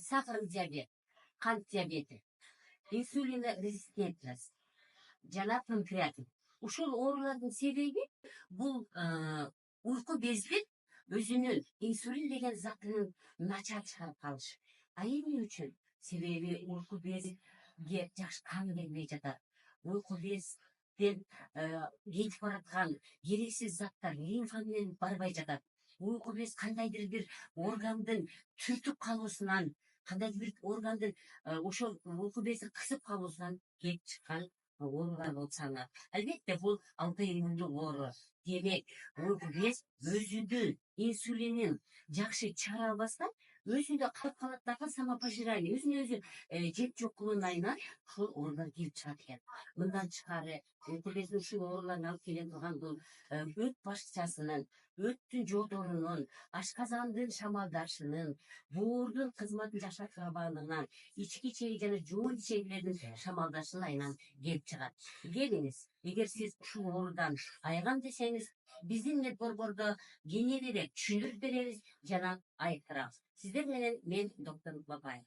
сахар диабет, кант диабети, инсулинорезистентность жана панкреатит. Ушул оорулардын себеби бул уйку бездин өзүнүн инсулин деген затынын начар чыгарып калышы. А эмне үчүн? Себеби уйку безге жакшы кан келбей жатат. Уйку безден кетип бараткан керексиз заттар лимфа менен барбай жатат. Уйку без кандайдыр бир органдын түртүп калуусунан, кандайдыр бир органдын ошол уйку безди кысып калуусунан келип чыккан оорулар болуп саналат. Албетте бул аутоиммундук оору. Демек, уйку без өзүнүн инсулинин жакшы чыгара албастан өзүндө калып калат дагы самопожирание, өзүнө өзү жеп жок кылуунайынан ушул оорулар келип чыгат экен. Мындан тышкары уйку бездин ушул ооруларын алып келе турган бул өт башчасынын, өттүн жодорунун, ашказандын шамалдашынын, боордун кызматын жакшыртпагандыгынан, ички чеги жана жуун ичегилердин шамалдашынын айынан келип чыгат. Келиңиз, эгер сиз ушул оорудан айыгам десеңиз, биздин медборбордо кеңирээк түшүндүрүп беребиз жана айыктырабыз. Сиздер менен мен доктор Бабаева.